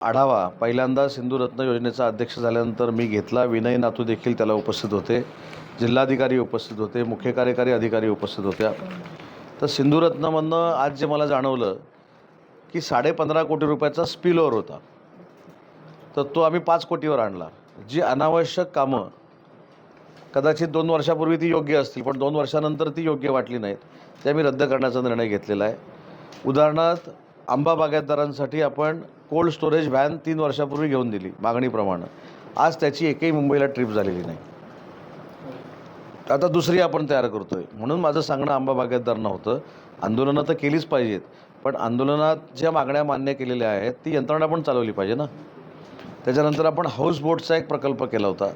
आढावा पहिल्यांदा सिंधुरत्न योजनेचा अध्यक्ष झाल्यानंतर मी घेतला. विनय नातू देखील त्याला उपस्थित होते, जिल्हाधिकारी उपस्थित होते, मुख्य कार्यकारी अधिकारी उपस्थित होत्या. तर सिंधुरत्नमधनं आज जे मला जाणवलं की 15.5 कोटी रुपयाचा स्पिल ओव्हर होता, तर तो आम्ही 5 कोटीवर आणला. जी अनावश्यक कामं कदाचित 2 वर्षापूर्वी ती योग्य असतील, पण 2 वर्षानंतर ती योग्य वाटली नाहीत, ते आम्ही रद्द करण्याचा निर्णय घेतलेला आहे. उदाहरणार्थ आंबा बागायतदारांसाठी आपण कोल्ड स्टोरेज व्हॅन 3 वर्षापूर्वी घेऊन दिली मागणीप्रमाणे. आज त्याची एकही मुंबईला ट्रिप झालेली नाही. आता दुसरी आपण तयार करतो आहे. म्हणून माझं सांगणं आंबा बागायतदारांना होतं, आंदोलनं तर केलीच पाहिजेत, पण आंदोलनात ज्या मागण्या मान्य केलेल्या आहेत ती यंत्रणा पण चालवली पाहिजे ना. त्याच्यानंतर आपण हाऊसबोटचा एक प्रकल्प केला होता.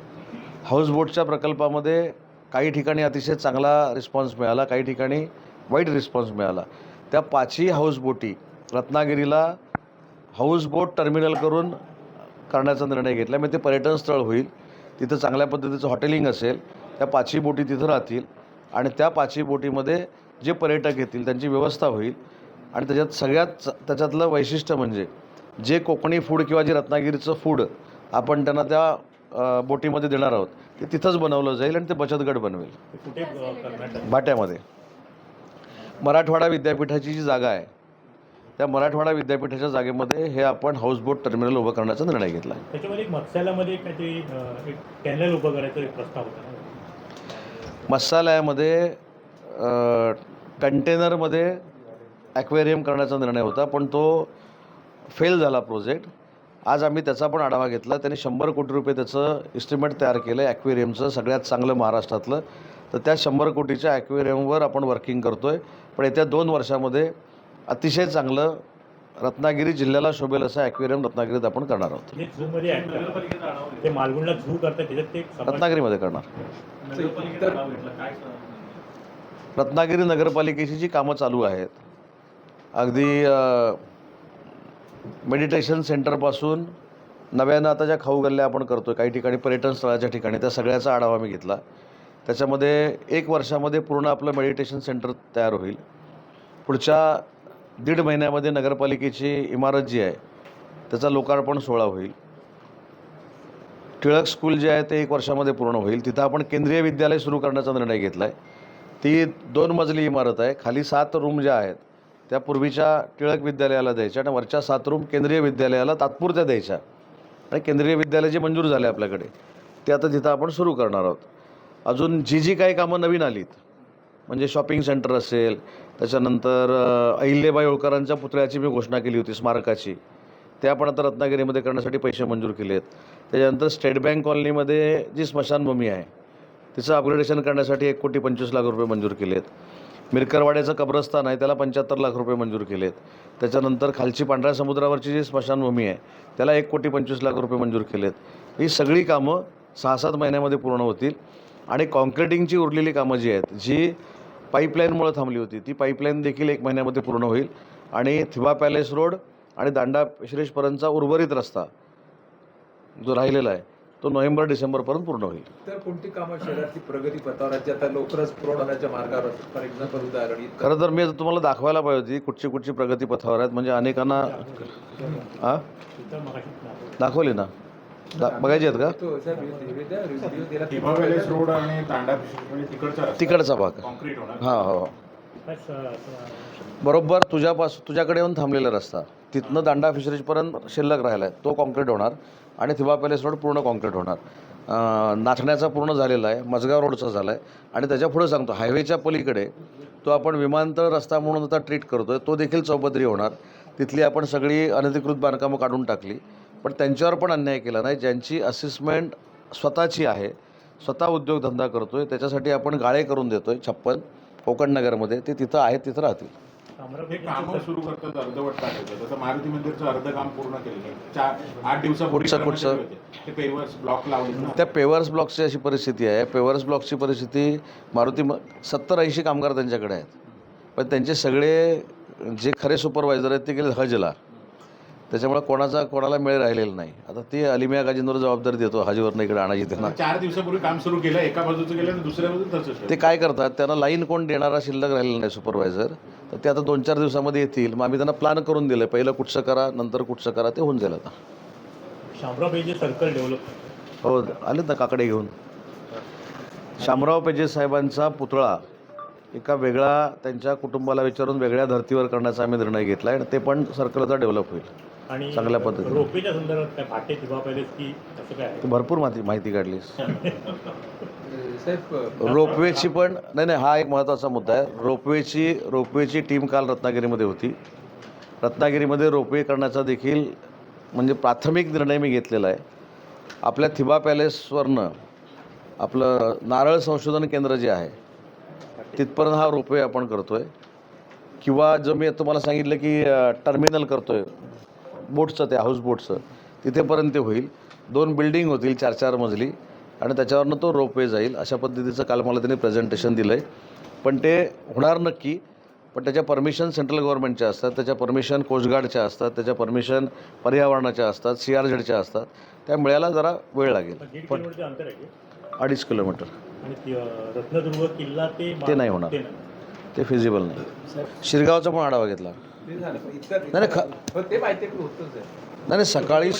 हाऊसबोटच्या प्रकल्पामध्ये काही ठिकाणी अतिशय चांगला रिस्पॉन्स मिळाला, काही ठिकाणी वाईट रिस्पॉन्स मिळाला. त्या 5ही हाऊसबोटी रत्नागिरीला हाऊसबोट टर्मिनल करून करण्याचा निर्णय घेतला. म्हणजे ते पर्यटन स्थळ होईल, तिथं चांगल्या पद्धतीचं हॉटेलिंग असेल, त्या 5ही बोटी तिथं राहतील आणि त्या 5ही बोटीमध्ये जे पर्यटक येतील त्यांची व्यवस्था होईल. आणि त्याच्यातलं वैशिष्ट्य म्हणजे जे कोकणी फूड किंवा जे रत्नागिरीचं फूड आपण त्यांना त्या बोटीमध्ये देणार आहोत ते तिथंच बनवलं जाईल आणि ते बचत गट बनवेल. भाट्यामध्ये मराठवाडा विद्यापीठाची जी जागा आहे त्या मराठवाडा विद्यापीठाच्या जागेमध्ये हे आपण हाऊसबोट टर्मिनल उभं करण्याचा निर्णय घेतला आहे. त्याच्यामध्ये एक मत्स्यालयामध्ये काहीतरी एक कॅनल उभं करायचा एक प्रस्ताव होता. मत्स्यालयामध्ये कंटेनरमध्ये ॲक्वेरियम करण्याचा निर्णय होता, पण तो फेल झाला प्रोजेक्ट. आज आम्ही त्याचा पण आढावा घेतला. त्यांनी 100 कोटी रुपये त्याचं इस्टिमेट तयार केलं आहे ॲक्वेरियमचं, सगळ्यात चांगलं महाराष्ट्रातलं. तर त्या 100 कोटीच्या ॲक्वेरियमवर आपण वर्किंग करतो आहे. पण येत्या 2 वर्षामध्ये अतिशय चांगलं रत्नागिरी जिल्ह्याला शोभेल असं ॲक्वेरियम रत्नागिरीत आपण करणार आहोत. ते मालवणला झू करतात त्याच्यात ते रत्नागिरीमध्ये करणार. रत्नागिरी नगरपालिकेची जी कामं चालू आहेत, अगदी मेडिटेशन सेंटरपासून नव्यानं आता ज्या खाऊ गल्ल्या आपण करतो आहे काही ठिकाणी पर्यटन स्थळाच्या ठिकाणी, त्या सगळ्याचा आढावा मी घेतला. त्याच्यामध्ये 1 वर्षामध्ये पूर्ण आपलं मेडिटेशन सेंटर तयार होईल. पुढच्या 1.5 महिन्यामध्ये नगरपालिकेची इमारत जी आहे त्याचा लोकार्पण सोहळा होईल. टिळक स्कूल जे आहे ते 1 वर्षामध्ये पूर्ण होईल. तिथं आपण केंद्रीय विद्यालय सुरू करण्याचा निर्णय घेतला आहे. ती 2 मजली इमारत आहे. खाली 7 रूम ज्या आहेत त्या पूर्वीच्या टिळक विद्यालयाला द्यायच्या आणि वरच्या 7 रूम केंद्रीय विद्यालयाला तात्पुरत्या द्यायच्या. आणि केंद्रीय विद्यालय जे मंजूर झाले आपल्याकडे ते आता तिथं आपण सुरू करणार आहोत. अजून जी काही कामं नवीन आलीत, म्हणजे शॉपिंग सेंटर असेल, त्याच्यानंतर अहिल्याबाई होळकरांच्या पुतळ्याची मी घोषणा केली होती स्मारकाची, ते आपण आता रत्नागिरीमध्ये करण्यासाठी पैसे मंजूर केले आहेत. त्याच्यानंतर स्टेट बँक कॉलनीमध्ये जी स्मशानभूमी आहे तिचं अपग्रेडेशन करण्यासाठी 1,25,00,000 रुपये मंजूर केले आहेत. मिरकरवाड्याचं कब्रस्तान आहे त्याला 75 लाख रुपये मंजूर केले आहेत. त्याच्यानंतर खालची पांढऱ्या समुद्रावरची जी स्मशानभूमी आहे त्याला 1,25,00,000 रुपये मंजूर केले आहेत. ही सगळी कामं 6-7 महिन्यामध्ये पूर्ण होतील. आणि कॉन्क्रिटिंगची उरलेली कामं जी आहेत, जी पाईपलाईनमुळे थांबली होती, ती पाईपलाईन देखील 1 महिन्यामध्ये पूर्ण होईल. आणि थिबा पॅलेस रोड आणि दांडा शिरेशपर्यंतचा उर्वरित रस्ता जो राहिलेला आहे तो नोव्हेंबर-डिसेंबरपर्यंत पूर्ण होईल. तर कोणती कामं शहरातली प्रगती पथावर आहेत, आता लवकरच पूर्ण होण्याच्या मार्गावर? फॉर एक्झाम्पल उदाहरण खरं तर मी तुम्हाला दाखवायला पाहिजे होती कुठची प्रगती पथावर आहेत. म्हणजे अनेकांना दाखवली ना, बघायची आहेत का? तिकडचा भाग हां हो बरोबर. तुझ्याकडे येऊन थांबलेला रस्ता तिथनं दांडा फिशरीजपर्यंत शिल्लक राहिला आहे तो कॉन्क्रीट होणार. आणि थिबा पॅलेस रोड पूर्ण कॉन्क्रीट होणार. नाचण्याचा पूर्ण झालेला आहे, मजगाव रोडचा झाला आहे. आणि त्याच्या पुढे सांगतो हायवेच्या पलीकडे तो आपण विमानतळ रस्ता म्हणून आता ट्रीट करतो आहे, तो देखील चौपदरी होणार. तिथली आपण सगळी अनधिकृत बांधकामं काढून टाकली, पण त्यांच्यावर पण अन्याय केला नाही. ज्यांची असेसमेंट स्वतःची आहे, स्वतः उद्योगधंदा करतो आहे, त्याच्यासाठी आपण गाळे करून देतो आहे 56 कोकण नगरमध्ये. ते तिथं आहेत, तिथं राहतील. हे कामं सुरू करतात अर्धवट टाकायचं. जसं मारुती मंदिरचं अर्ध काम पूर्ण केलं 8 दिवसापूर्वी ते पेवर्स ब्लॉक लावले. त्या पेवर्स ब्लॉकची अशी परिस्थिती आहे. पेवर्स ब्लॉकची परिस्थिती 70-80 कामगार त्यांच्याकडे आहेत, पण त्यांचे सगळे जे खरे सुपरवायझर आहेत ते गेले हजला. त्याच्यामुळे कोणाला मेळ राहिलेला नाही. आता ते अलिमिया गाजींवर जबाबदारी देतो हजवरनं इकडे आणायची त्यांना. 4 दिवसापूर्वी काम सुरू केलं, एका बाजूचं केलं आणि दुसऱ्या बाजूचं तसंच. ते काय करतात, त्यांना लाईन कोण देणारा शिल्लक राहिलेला नाही सुपरवायझर, तर ते आता 2-4 दिवसामध्ये येतील. मग आम्ही त्यांना प्लॅन करून दिलं, पहिलं कुठचं करा, नंतर कुठचं करा, ते होऊन जाईल आता. शामराव पेजे सर्कल डेव्हलप हो, आलेत ना काकडे घेऊन. शामराव पेजे साहेबांचा पुतळा एका वेगळा त्यांच्या कुटुंबाला विचारून वेगळ्या धर्तीवर करण्याचा आम्ही निर्णय घेतला आहे आणि ते पण सर्कलचा डेव्हलप होईल आणि चांगल्या पद्धतीने. रोपवेच्या संदर्भात काय भाटे थिबा पॅलेस की असं काय आहे? तू भरपूर माहिती काढलीस. साहेब रोपवेची पण नाही, हा एक महत्त्वाचा मुद्दा आहे. रोपवेची टीम काल रत्नागिरीमध्ये होती. रत्नागिरीमध्ये रोपवे करण्याचा देखील म्हणजे प्राथमिक निर्णय मी घेतलेला आहे. आपल्या थिबा पॅलेसवरनं आपलं नारळ संशोधन केंद्र जे आहे तिथपर्यंत हा रोपवे आपण करतो आहे. किंवा जो मी तुम्हाला सांगितलं की टर्मिनल करतो आहे बोटचं, ते हाऊस बोटचं, तिथेपर्यंत ते होईल. 2 बिल्डिंग होतील 4-4 मजली आणि त्याच्यावरनं तो रोपवे जाईल. अशा पद्धतीचं काल मला त्यांनी प्रेझेंटेशन दिलं आहे. पण ते होणार नक्की, पण त्याच्या परमिशन सेंट्रल गव्हर्नमेंटच्या असतात, त्याच्या परमिशन कोस्टगार्डच्या असतात, त्याच्या परमिशन पर्यावरणाच्या असतात, CRZच्या असतात. त्या मिळायला जरा वेळ लागेल. 1.5 किलोमीटरचे अंतर आहे की? 2.5 किलोमीटर. आणि रत्नदुर्ग किल्ला ते नाही होणार, ते फिजिबल नाही. शिरगावचा पण आढावा घेतला. ते झालं पण इतकं नाही, हो, ते माहिती आहे की होतच आहे. नाही सकाळी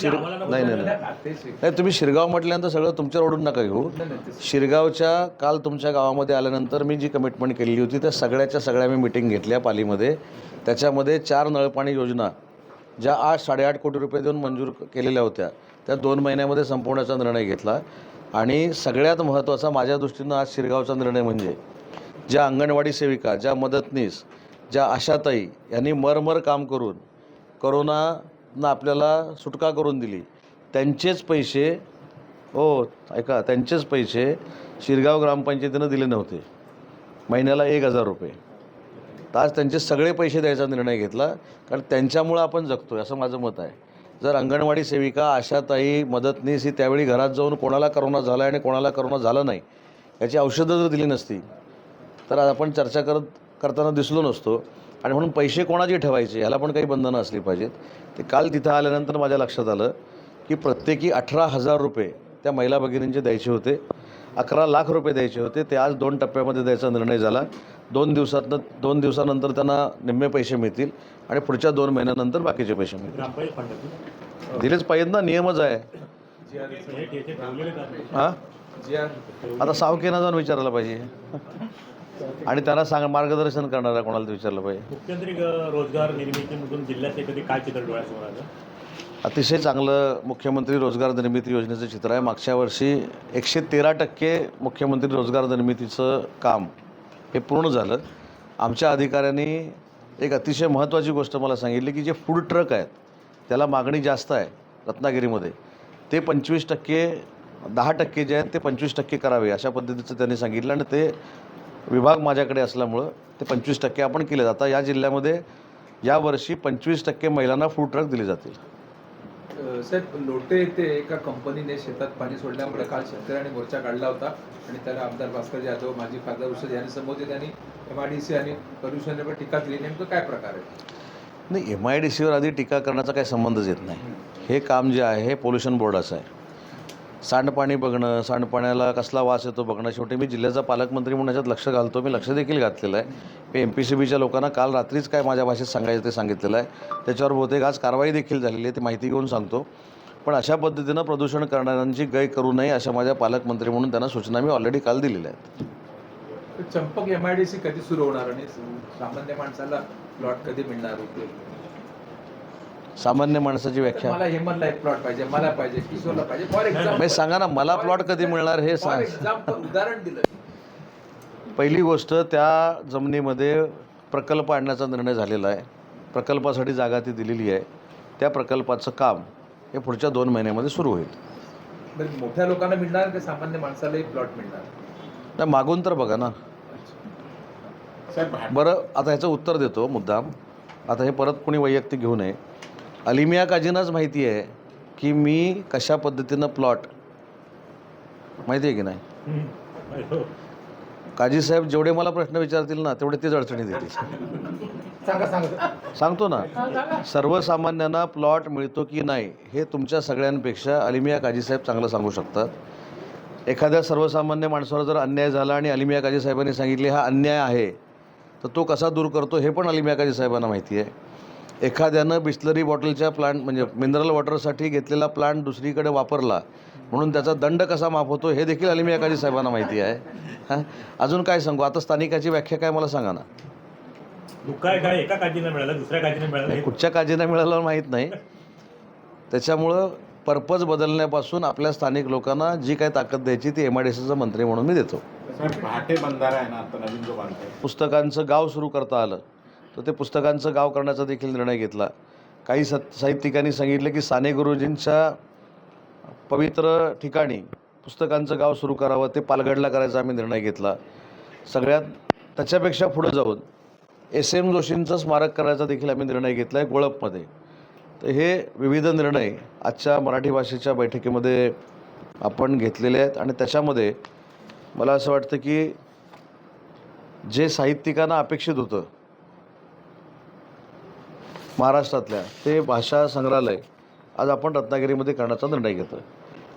नाही, तुम्ही शिरगाव म्हटल्यानंतर सगळं तुमच्यावर ओढून नका घेऊ. शिरगावच्या काल तुमच्या गावामध्ये आल्यानंतर मी जी कमिटमेंट केलेली होती त्या सगळ्या मी मिटिंग घेतल्या पालीमध्ये. त्याच्यामध्ये 4 नळपाणी योजना ज्या 8-8.5 कोटी रुपये देऊन मंजूर केलेल्या होत्या त्या 2 महिन्यामध्ये संपवण्याचा निर्णय घेतला. आणि सगळ्यात महत्त्वाचा माझ्या दृष्टीनं आज शिरगावचा निर्णय म्हणजे ज्या अंगणवाडी सेविका, ज्या मदतनीस, ज्या आशाताई यांनी मरमर काम करून करोनानं आपल्याला सुटका करून दिली, त्यांचेच पैसे, हो ऐका, त्यांचेच पैसे शिरगाव ग्रामपंचायतीनं दिले नव्हते, महिन्याला 1,000 रुपये. तर आज त्यांचे सगळे पैसे द्यायचा निर्णय घेतला, कारण त्यांच्यामुळं आपण जगतो आहे असं माझं मत आहे. जर अंगणवाडी सेविका, आशाताई, मदतनीस ही त्यावेळी घरात जाऊन कोणाला करोना झाला आणि कोणाला करोना झालं नाही याची औषधं जर दिली नसती तर आज आपण चर्चा करताना दिसलो नसतो. आणि म्हणून पैसे कोणाचे ठेवायचे ह्याला पण काही बंधनं असली पाहिजेत. ते काल तिथं आल्यानंतर माझ्या लक्षात आलं की प्रत्येकी 18,000 रुपये त्या महिला भगिनींचे द्यायचे होते. 11 लाख रुपये द्यायचे होते. ते आज 2 टप्प्यामध्ये द्यायचा निर्णय झाला. 2 दिवसानंतर त्यांना निम्मे पैसे मिळतील आणि पुढच्या 2 महिन्यानंतर बाकीचे पैसे मिळतील. ग्रामपंचायत फंडातून दिलेच पाहिजेत ना, नियमच आहे. हे ठेवलेले आहेत. हां, आता सावकेनं जाऊन विचारायला पाहिजे आणि त्यांना मार्गदर्शन करणारा कोणाला विचारलं पाहिजे. मुख्यमंत्री रोजगार निर्मितीमधून जिल्ह्याचे कधी काय चित्र डोळ्यासमोर आलं? अतिशय चांगलं मुख्यमंत्री रोजगार निर्मिती योजनेचं चित्र आहे. मागच्या वर्षी 113% मुख्यमंत्री रोजगार निर्मितीचं काम हे पूर्ण झालं. आमच्या अधिकाऱ्यांनी एक अतिशय महत्त्वाची गोष्ट मला सांगितली की जे फूड ट्रक आहेत त्याला मागणी जास्त आहे रत्नागिरीमध्ये, ते 25%, 10% जे आहेत ते 25% करावे अशा पद्धतीचं त्यांनी सांगितलं. आणि ते विभाग माझ्याकडे असल्यामुळं ते 25% आपण केले. आता या जिल्ह्यामध्ये यावर्षी 25% महिलांना फूड ट्रक दिले जातील. साहेब, लोटे येथे एका कंपनीने शेतात पाणी सोडल्यामुळे काल शेतकऱ्यांनी मोर्चा काढला होता आणि त्याला आमदार भास्कर जाधव, माजी खासदार उषा यांनी संबोधित आणि MIDC आणि प्रदूषणावर टीका केली. नेमकं काय प्रकार आहे? नाही, MIDCवर आधी टीका करण्याचा काही संबंधच येत नाही. हे काम जे आहे हे पोल्युशन बोर्डाचं आहे. सांडपाणी बघणं, सांडपाण्याला कसला वास येतो बघणं. शेवटी मी जिल्ह्याचा पालकमंत्री म्हणून याच्यात लक्ष घालतो. मी लक्ष देखील घातलेलं आहे. मी MPCBच्या लोकांना काल रात्रीच काय माझ्या भाषेत सांगायचं ते सांगितलेलं आहे. त्याच्यावर बहुतेक आज कारवाई देखील झालेली आहे, ती माहिती घेऊन सांगतो. पण अशा पद्धतीनं प्रदूषण करणाऱ्यांची गय करू नये अशा माझ्या पालकमंत्री म्हणून त्यांना सूचना मी ऑलरेडी काल दिलेल्या आहेत. चंपक MIDC कधी सुरू होणार आणि सामान्य माणसाला प्लॉट कधी मिळणार होते? सामान्य माणसाची व्याख्या मला हेमलला एक प्लॉट पाहिजे, मला पाहिजे, किशोरला पाहिजे. फॉर एक्झाम्पल सांगा ना, मला प्लॉट कधी मिळणार हे सांग. उदाहरण दिलं. पहिली गोष्ट, त्या जमिनीमध्ये प्रकल्प आणण्याचा निर्णय झालेला आहे. प्रकल्पासाठी जागा ती दिलेली आहे. त्या प्रकल्पाचं काम हे पुढच्या 2 महिन्यामध्ये सुरू होईल. बरं, मोठ्या लोकांना मिळणार की सामान्य माणसालाही प्लॉट मिळणार? नाही, मागून तर बघा ना. बरं, आता ह्याचं उत्तर देतो मुद्दाम. आता हे परत कोणी वैयक्तिक घेऊ नये. अलिमिया काजींनाच माहिती आहे की मी कशा पद्धतीनं प्लॉट, माहिती आहे की नाही. काजी साहेब जेवढे मला प्रश्न विचारतील ना तेवढे तेच अडचणी देतील. सांगतो ना, सर्वसामान्यांना प्लॉट मिळतो की नाही हे तुमच्या सगळ्यांपेक्षा अलिमिया काजी साहेब चांगलं सांगू शकतात. एखाद्या सर्वसामान्य माणसावर जर अन्याय झाला आणि अलिमिया काजी साहेबांनी सांगितले हा अन्याय आहे, तर तो कसा दूर करतो हे पण अली मियाँ साहेबांना माहिती आहे. एखाद्यानं बिस्लरी बॉटलच्या प्लांट म्हणजे मिनरल वॉटरसाठी घेतलेला प्लांट दुसरीकडे वापरला म्हणून त्याचा दंड कसा माफ होतो हे देखील अली मियाँ साहेबांना माहिती आहे. हां, अजून काय सांगू, आता स्थानिकाची व्याख्या काय मला सांगा ना. काय काय एका काळजीनं मिळालं, दुसऱ्या काळजीनं मिळालं, कुठच्या काळजीनं मिळालं माहीत नाही. त्याच्यामुळं पर्पज बदलण्यापासून आपल्या स्थानिक लोकांना जी काय ताकद द्यायची ती MIDCचा मंत्री म्हणून मी देतो. सर पहाटे बंधारा आहे ना आता नवीन जो बांधताय, पुस्तकांचं गाव सुरू करता आलं तर ते पुस्तकांचं गाव करण्याचा देखील निर्णय घेतला. काही साहित्यिकांनी सांगितलं की साने गुरुजींच्या पवित्र ठिकाणी पुस्तकांचं गाव सुरू करावं, ते पालघडला करायचा आम्ही निर्णय घेतला. सगळ्यात त्याच्यापेक्षा पुढं जाऊन SM जोशींचं स्मारक करायचा देखील आम्ही निर्णय घेतला आहे गोळपमध्ये. तर हे विविध निर्णय आजच्या मराठी भाषेच्या बैठकीमध्ये आपण घेतलेले आहेत आणि त्याच्यामध्ये मला असं वाटतं की जे साहित्यिकांना अपेक्षित होतं महाराष्ट्रातल्या, ते भाषा संग्रहालय आज आपण रत्नागिरीमध्ये करण्याचा निर्णय घेतो आहे.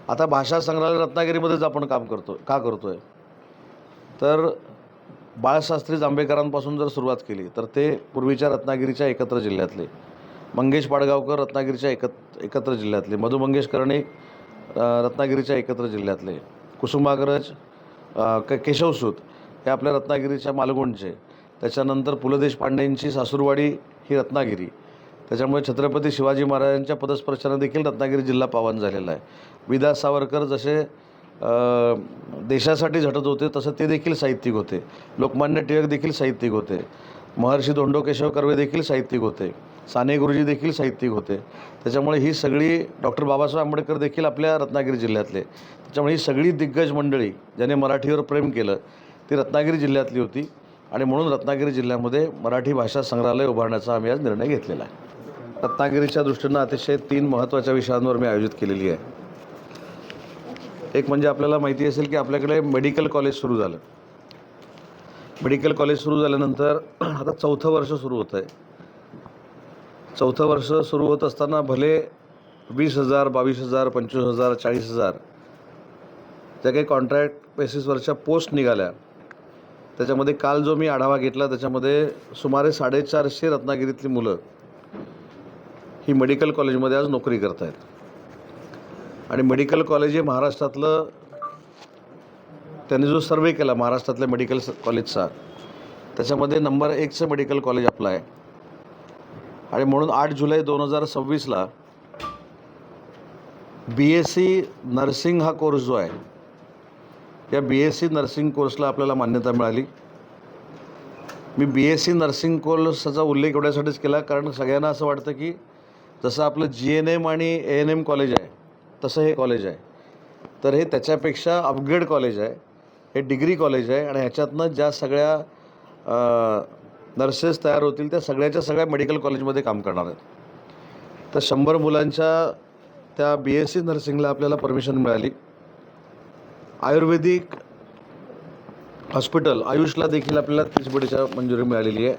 आता भाषा संग्रहालय रत्नागिरीमध्येच आपण काम का करतो आहे, तर बाळशास्त्री जांभेकरांपासून जर सुरुवात केली तर ते पूर्वीच्या रत्नागिरीच्या एकत्र जिल्ह्यातले, मंगेश पाडगावकर रत्नागिरीच्या एकत्र जिल्ह्यातले, मधु मंगेश कर्णिक रत्नागिरीच्या एकत्र जिल्ह्यातले, कुसुमाग्रज केशवसूत हे आपल्या रत्नागिरीच्या मालगुणचे, त्याच्यानंतर पु ल देशपांडेंची सासूरवाडी ही रत्नागिरी, त्याच्यामुळे छत्रपती शिवाजी महाराजांच्या पदस्पर्शानं देखील रत्नागिरी जिल्हा पावन झालेला आहे. विदा सावरकर जसे देशासाठी झटत होते तसं ते देखील साहित्यिक होते. लोकमान्य टिळक देखील साहित्यिक होते. महर्षी धोंडो केशव कर्वे देखील साहित्यिक होते. साने गुरुजी देखील साहित्यिक होते. त्याच्यामुळे ही सगळी डॉक्टर बाबासाहेब आंबेडकर देखील आपल्या रत्नागिरी जिल्ह्यातले. त्याच्यामुळे ही सगळी दिग्गज मंडळी ज्याने मराठीवर प्रेम केलं ती रत्नागिरी जिल्ह्यातली होती आणि म्हणून रत्नागिरी जिल्ह्यामध्ये मराठी भाषा संग्रहालय उभारण्याचा आम्ही आज निर्णय घेतलेला आहे. रत्नागिरीच्या दृष्टीनं अतिशय 3 महत्त्वाच्या विषयांवर मी आयोजित केलेली आहे. एक म्हणजे आपल्याला माहिती असेल की आपल्याकडे मेडिकल कॉलेज सुरू झालं. मेडिकल कॉलेज सुरू झाल्यानंतर आता 4थं वर्ष सुरू होतं आहे. 4थं वर्ष सुरू होत असताना भले 20,000, 22,000, 25,000, 40,000 ज्या काही कॉन्ट्रॅक्ट बेसिसवरच्या पोस्ट निघाल्या, त्याच्यामध्ये काल जो मी आढावा घेतला त्याच्यामध्ये सुमारे 450 रत्नागिरीतली मुलं ही मेडिकल कॉलेजमध्ये आज नोकरी करत आहेत. आणि मेडिकल कॉलेज हे महाराष्ट्रातलं, त्यांनी जो सर्वे केला महाराष्ट्रातल्या मेडिकल कॉलेजचा, त्याच्यामध्ये नंबर 1चं मेडिकल कॉलेज आपलं आहे. आणि म्हणून 8 जुलै 2026ला BSc नर्सिंग हा कोर्स जो आहे, या BSc नर्सिंग कोर्सला आपल्याला मान्यता मिळाली. मी BSc नर्सिंग कोर्सचा उल्लेख एवढ्यासाठीच केला कारण सगळ्यांना असं वाटतं की जसं आपलं GNM आणि ANM कॉलेज आहे तसं हे कॉलेज आहे. तर हे त्याच्यापेक्षा अपग्रेड कॉलेज आहे. हे डिग्री कॉलेज आहे आणि ह्याच्यातनं ज्या सगळ्या नर्सेस तयार होतील त्या सगळ्याच्या सगळ्या मेडिकल कॉलेजमध्ये काम करणार आहेत. तर 100 मुलांच्या त्या BSc नर्सिंगला आपल्याला परमिशन मिळाली. आयुर्वेदिक हॉस्पिटल आयुषला देखील आपल्याला 30 कोटीच्या मंजुरी मिळालेली आहे.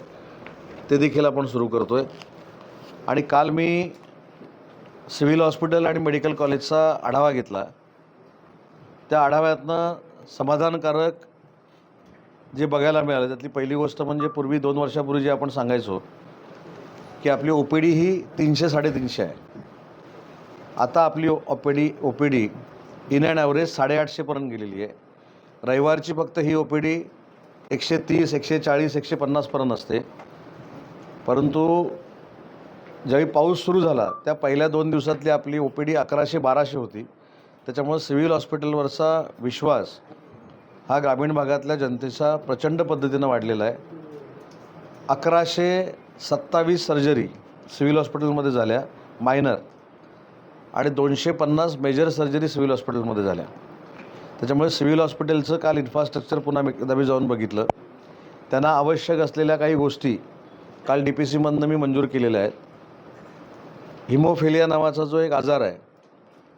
ते देखील आपण सुरू करतो आहे. आणि काल मी सिव्हिल हॉस्पिटल आणि मेडिकल कॉलेजचा आढावा घेतला. त्या आढाव्यातनं समाधानकारक जे बघायला मिळालं त्यातली पहिली गोष्ट म्हणजे पूर्वी 2 वर्षापूर्वी जे आपण सांगायचो की आपली OPD ही 300-350 आहे. आता आपली OPD इन अँड ॲव्हरेज 850पर्यंत गेलेली आहे. रविवारची फक्त ही OPD 130, 140, 150पर्यंत असते. परंतु ज्यावेळी पाऊस सुरू झाला त्या पहिल्या 2 दिवसातली आपली OPD 1100-1200 होती. त्याच्यामुळे सिव्हिल हॉस्पिटलवरचा विश्वास हा ग्रामीण भागातल्या जनतेचा प्रचंड पद्धतीनं वाढलेला आहे. 1127 सर्जरी सिव्हिल हॉस्पिटलमध्ये झाल्या मायनर आणि 250 मेजर सर्जरी सिव्हिल हॉस्पिटलमध्ये झाल्या. त्याच्यामुळे सिव्हिल हॉस्पिटलचं काल इन्फ्रास्ट्रक्चर पुन्हा एकदा मी जाऊन बघितलं. त्यांना आवश्यक असलेल्या काही गोष्टी काल DPCमधनं मी मंजूर केलेल्या आहेत. हिमोफिलिया नावाचा जो एक आजार आहे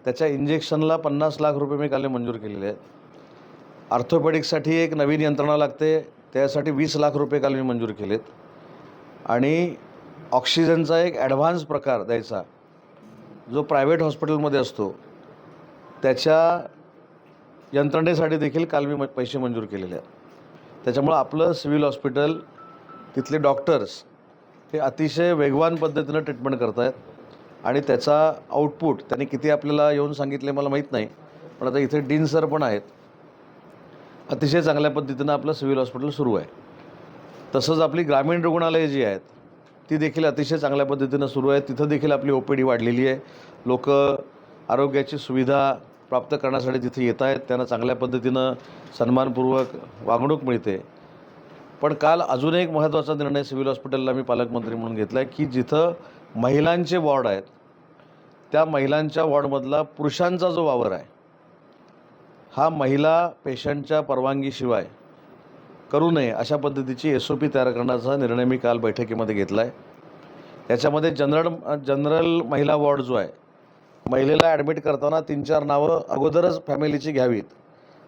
त्याच्या इंजेक्शनला 50 लाख रुपये मी काल मंजूर केलेले आहेत. ऑर्थोपेडिक्ससाठी एक नवीन यंत्रणा लागते त्यासाठी 20 लाख रुपये काल मी मंजूर केलेत. आणि ऑक्सिजनचा एक ॲडव्हान्स प्रकार द्यायचा जो प्रायव्हेट हॉस्पिटलमध्ये असतो त्याच्या यंत्रणेसाठी देखील काल मी पैसे मंजूर केलेले आहेत. त्याच्यामुळं आपलं सिव्हिल हॉस्पिटल तिथले डॉक्टर्स हे अतिशय वेगवान पद्धतीनं ट्रीटमेंट करत आहेत आणि त्याचा आउटपुट त्यांनी किती आपल्याला येऊन सांगितले मला माहीत नाही, पण आता इथे डीन सर पण आहेत. अतिशय चांगल्या पद्धतीनं आपलं सिव्हिल हॉस्पिटल सुरू आहे. तसंच आपली ग्रामीण रुग्णालये जी आहेत ती देखील अतिशय चांगल्या पद्धतीनं सुरू आहे. तिथं देखील आपली OPD वाढलेली आहे. लोक आरोग्याची सुविधा प्राप्त करण्यासाठी तिथे येत आहेत. त्यांना चांगल्या पद्धतीनं सन्मानपूर्वक वागणूक मिळते. पण काल अजून एक महत्त्वाचा निर्णय सिव्हिल हॉस्पिटलला मी पालकमंत्री म्हणून घेतला आहे की जिथं महिलांचे वॉर्ड आहेत त्या महिलांच्या वॉर्डमधला पुरुषांचा जो वावर आहे हा महिला पेशंटच्या परवानगीशिवाय करू नये अशा पद्धतीची SOP तयार करण्याचा निर्णय मी काल बैठकीमध्ये घेतला आहे. याच्यामध्ये जनरल महिला वॉर्ड जो आहे, महिलेला ॲडमिट करताना 3-4 नावं अगोदरच फॅमिलीची घ्यावीत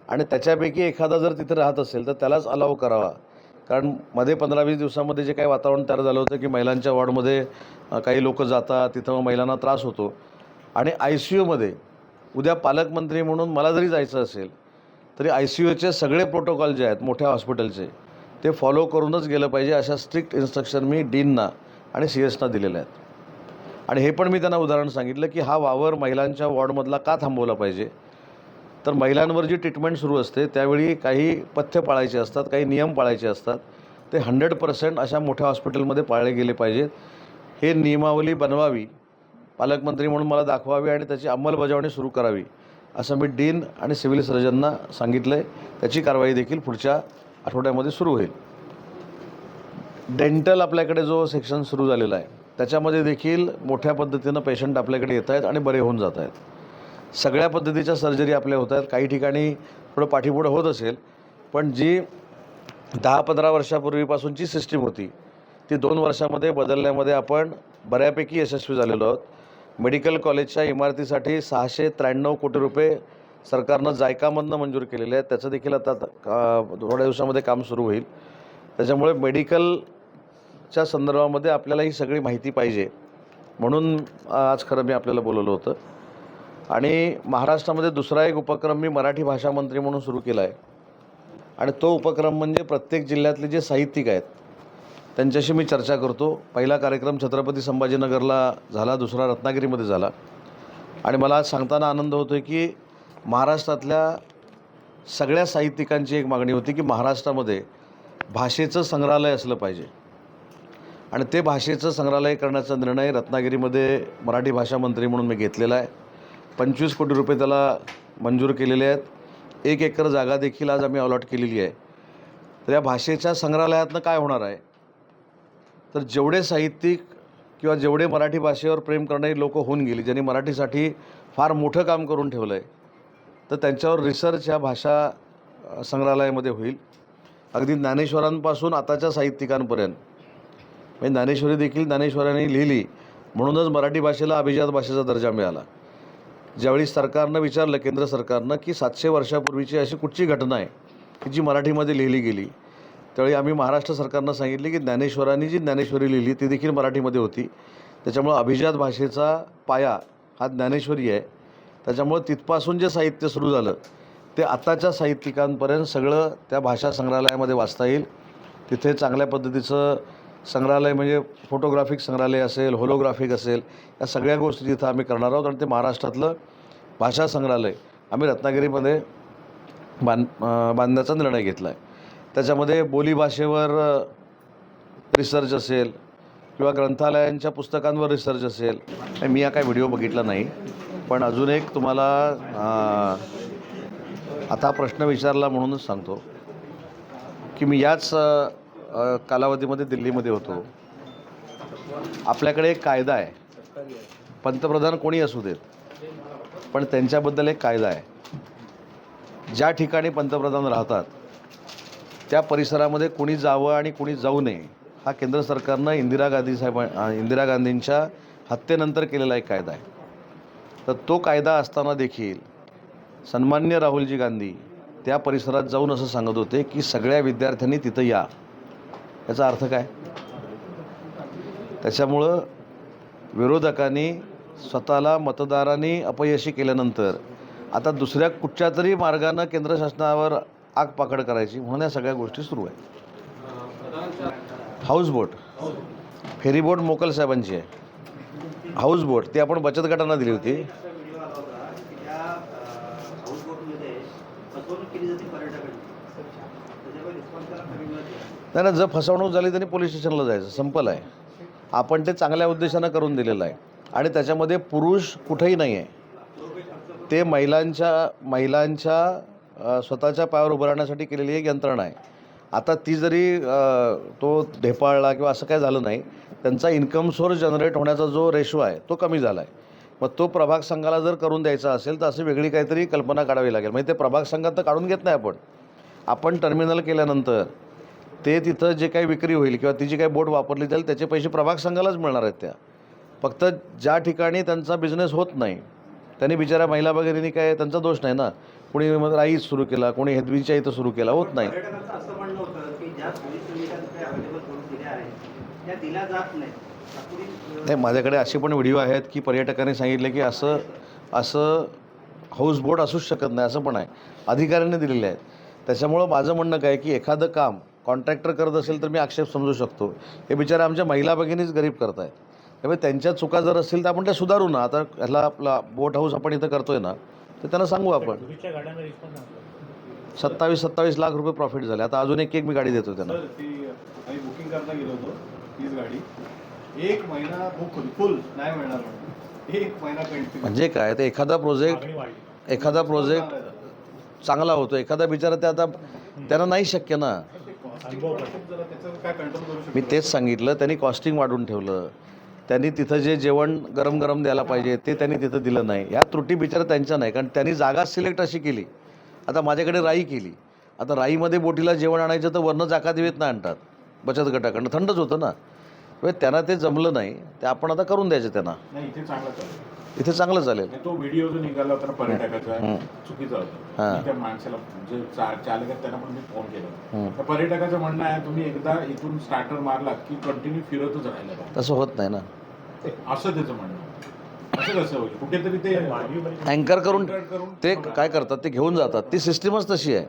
आणि त्याच्यापैकी एखादा जर तिथे राहत असेल तर त्यालाच अलाव करावा. कारण मध्ये 15-20 दिवसामध्ये जे काही वातावरण तयार झालं होतं की महिलांच्या वॉर्डमध्ये काही लोक जातात, तिथं महिलांना त्रास होतो आणि ICUमध्ये उद्या पालकमंत्री म्हणून मला जरी जायचं असेल तरी ICUचे सगळे प्रोटोकॉल जे आहेत मोठ्या हॉस्पिटलचे ते फॉलो करूनच गेलं पाहिजे अशा स्ट्रिक्ट इन्स्ट्रक्शन मी डीनना आणि CS ना दिलेल्या आहेत. आणि हे पण मी त्यांना उदाहरण सांगितलं की हा वावर महिलांच्या वॉर्डमधला का थांबवला पाहिजे, तर महिलांवर जी ट्रीटमेंट सुरू असते त्यावेळी काही पथ्य पाळायचे असतात, काही नियम पाळायचे असतात. ते 100% अशा मोठ्या हॉस्पिटलमध्ये पाळले गेले पाहिजेत. हे नियमावली बनवावी, पालकमंत्री म्हणून मला दाखवावी आणि त्याची अंमलबजावणी सुरू करावी असं मी डीन आणि सिव्हिल सर्जनना सांगितलं आहे. त्याची कारवाई देखील पुढच्या आठवड्यामध्ये सुरू होईल. डेंटल आपल्याकडे जो सेक्शन सुरू झालेला आहे त्याच्यामध्ये देखील मोठ्या पद्धतीनं पेशंट आपल्याकडे येत आहेत आणि बरे होऊन जात आहेत. सगळ्या पद्धतीच्या सर्जरी आपल्या होत आहेत. काही ठिकाणी थोडं पाठीपुढं होत असेल, पण जी 10-15 वर्षापूर्वीपासूनची सिस्टीम होती ती 2 वर्षामध्ये बदलण्यामध्ये आपण बऱ्यापैकी यशस्वी झालेलो आहोत. मेडिकल कॉलेजच्या इमारतीसाठी 693 कोटी रुपये सरकारनं जायकामधनं मंजूर केलेले आहेत. त्याचं देखील आता थोड्या दिवसामध्ये काम सुरू होईल. त्याच्यामुळे मेडिकलच्या संदर्भामध्ये आपल्याला ही सगळी माहिती पाहिजे म्हणून आज खरं मी आपल्याला बोलवलं होतं. आणि महाराष्ट्रामध्ये दुसरा एक उपक्रम मी मराठी भाषा मंत्री म्हणून सुरू केला आहे आणि तो उपक्रम म्हणजे प्रत्येक जिल्ह्यातले जे साहित्यिक आहेत त्यांच्याशी मी चर्चा करतो. पहिला कार्यक्रम छत्रपती संभाजीनगरला झाला, दुसरा रत्नागिरीमध्ये झाला आणि मला आज सांगताना आनंद होतो की महाराष्ट्रातल्या सगळ्या साहित्यिकांची एक मागणी होती की महाराष्ट्रामध्ये भाषेचं संग्रहालय असलं पाहिजे आणि ते भाषेचं संग्रहालय करण्याचा निर्णय रत्नागिरीमध्ये मराठी भाषा मंत्री म्हणून मी घेतलेला आहे. 25 कोटी रुपये त्याला मंजूर केलेले आहेत. 1 एकर जागा देखील आज आम्ही अलॉट केलेली आहे. तर या भाषेच्या संग्रहालयातनं काय होणार आहे, तर जेवढे साहित्यिक किंवा जेवढे मराठी भाषेवर प्रेम करणारी लोक होऊन गेली, ज्यांनी मराठीसाठी फार मोठं काम करून ठेवलं आहे, तर त्यांच्यावर रिसर्च ह्या भाषा संग्रहालयामध्ये होईल. अगदी ज्ञानेश्वरांपासून आताच्या साहित्यिकांपर्यंत, म्हणजे ज्ञानेश्वरी देखील ज्ञानेश्वरांनी लिहिली म्हणूनच मराठी भाषेला अभिजात भाषेचा दर्जा मिळाला. ज्यावेळी सरकारनं विचारलं, केंद्र सरकारनं, की 700 वर्षापूर्वीची अशी कुठची घटना आहे की जी मराठीमध्ये लिहिली गेली, त्यावेळी आम्ही महाराष्ट्र सरकारनं सांगितले की ज्ञानेश्वरांनी जी ज्ञानेश्वरी लिहिली ती देखील मराठीमध्ये होती. त्याच्यामुळं अभिजात भाषेचा पाया हा ज्ञानेश्वरी आहे. त्याच्यामुळं तिथपासून जे साहित्य सुरू झालं ते आताच्या साहित्यिकांपर्यंत सगळं त्या भाषा संग्रहालयामध्ये वाचता येईल. तिथे चांगल्या पद्धतीचं संग्रहालय म्हणजे फोटोग्राफिक संग्रहालय असेल, होलोग्राफिक असेल, या सगळ्या गोष्टी तिथं आम्ही करणार आहोत आणि ते महाराष्ट्रातलं भाषा संग्रहालय आम्ही रत्नागिरीमध्ये बांधण्याचा निर्णय घेतला आहे. त्याच्यामध्ये बोलीभाषेवर रिसर्च असेल किंवा ग्रंथालयांच्या पुस्तकांवर रिसर्च असेल. मी हा काय व्हिडिओ बघितला नाही, पण अजून एक तुम्हाला आता प्रश्न विचारला म्हणूनच सांगतो की मी याच कालावधीमध्ये दिल्लीमध्ये होतो. आपल्याकडे एक कायदा आहे, पंतप्रधान कोणी असू देत, पण त्यांच्याबद्दल एक कायदा आहे. ज्या ठिकाणी पंतप्रधान राहतात त्या परिसरामध्ये कोणी जावं आणि कोणी जाऊ नये हा केंद्र सरकारनं इंदिरा गांधींच्या हत्येनंतर केलेला एक कायदा आहे. तर तो कायदा असताना देखील सन्माननीय राहुलजी गांधी त्या परिसरात जाऊन असं सांगत होते की सगळ्या विद्यार्थ्यांनी तिथं या. याचा अर्थ काय? त्याच्यामुळं विरोधकांनी स्वतःला मतदारांनी अपयशी केल्यानंतर आता दुसऱ्या कुठच्या तरी मार्गानं केंद्र शासनावर आगपाखड करायची म्हणून या सगळ्या गोष्टी सुरू आहेत. हाऊसबोट फेरीबोट मोकल साहेबांची आहे. हाऊसबोट ती आपण बचत गटांना दिली होती. नाही जर फसवणूक झाली तरी पोलीस स्टेशनला जायचं, संपल आहे. आपण ते चांगल्या उद्देशानं करून दिलेलं आहे आणि त्याच्यामध्ये पुरुष कुठेही नाही आहे. ते महिलांच्या स्वतःच्या पायावर उभं राहण्यासाठी केलेली एक यंत्रणा आहे. आता ती जरी तो ढेपाळला किंवा असं काय झालं नाही, त्यांचा इन्कम सोर्स जनरेट होण्याचा जो रेशो आहे तो कमी झाला आहे. मग तो प्रभाग संघाला जर करून द्यायचा असेल तर अशी वेगळी काहीतरी कल्पना काढावी लागेल. म्हणजे ते प्रभाग संघात तर काढून घेत नाही आपण टर्मिनल केल्यानंतर ते तिथं जे काही विक्री होईल किंवा ती जी काही बोट वापरली जाईल त्याचे पैसे प्रभाग संघालाच मिळणार आहेत. त्या फक्त ज्या ठिकाणी त्यांचा बिझनेस होत नाही त्यांनी बिचारा महिला वगैरेंनी काय त्यांचा दोष नाही ना. कोणी राईस सुरू केला, कोणी हेदवीच्या इथं सुरू केला, होत नाही. असं म्हणलं होतं की ज्या सुविधा अवेलेबल करून दिल्या आहेत त्या दिल्या जात नाही. नाही, माझ्याकडे असे पण व्हिडिओ आहेत की पर्यटकांनी सांगितले की असं हाऊसबोट असूच शकत नाही, असं पण आहे. अधिकाऱ्यांनी दिलेले आहेत. त्याच्यामुळं माझं म्हणणं काय की एखादं काम कॉन्ट्रॅक्टर करत असेल तर मी आक्षेप समजू शकतो. हे बिचारा आमच्या महिला भगिनीच गरीब करत आहेत. त्यामुळे त्यांच्या चुका जर असतील तर आपण त्या सुधारू ना. आता ह्याला आपला बोट हाऊस आपण इथं करतोय ना, तर त्यांना सांगू आपण. 27 लाख रुपये प्रॉफिट झाले. आता अजून एक मी गाडी देतो त्यांना. सर ती आम्ही बुकिंग करता गेलो होतो तीच गाडी 1 महिना बुक होती, फुल नाही मिळणार म्हणून 1 महिना कंटिन्यू. म्हणजे काय ते एखादा प्रोजेक्ट चांगला होतो, एखादा बिचारा ते आता त्यांना नाही शक्य ना. जरा त्याचं काय कंट्रोल करू शकतो. मी तेच सांगितलं, त्यांनी कॉस्टिंग वाढवून ठेवलं. त्यांनी तिथं जे जेवण गरम गरम द्यायला पाहिजे ते त्यांनी तिथं दिलं नाही. ह्या त्रुटी बिचारा त्यांच्या नाही, कारण त्यांनी जागा सिलेक्ट अशी केली. आता माझ्याकडे राई केली. आता राईमध्ये बोटीला जेवण आणायचं तर वरनं चाका देवेत ना आणतात बचत गटाकडनं, थंडच होतं ना. त्यांना ते जमलं नाही, ते आपण आता करून द्यायचं त्यांना. नाही इथे चांगलं चालेल. इथे चांगलं चालेल. तो व्हिडिओ जो निघाला होता ना पर्यटकाचा चुकीचा होता. हां. मी त्या माणसाला जे चालक आहेत त्यांना पण मी फोन केला. त्या पर्यटकाचं म्हणणं आहे तुम्ही एकदा इथून स्टार्टर मारला की कंटिन्यू फिरतच राहिलं पाहिजे. तसं होत नाही ना. असं त्याचं म्हणणं आहे. असं कसं होईल? कुठेतरी ते अँकर करून ते काय करतात, ते घेऊन जातात. ती सिस्टीमच तशी आहे.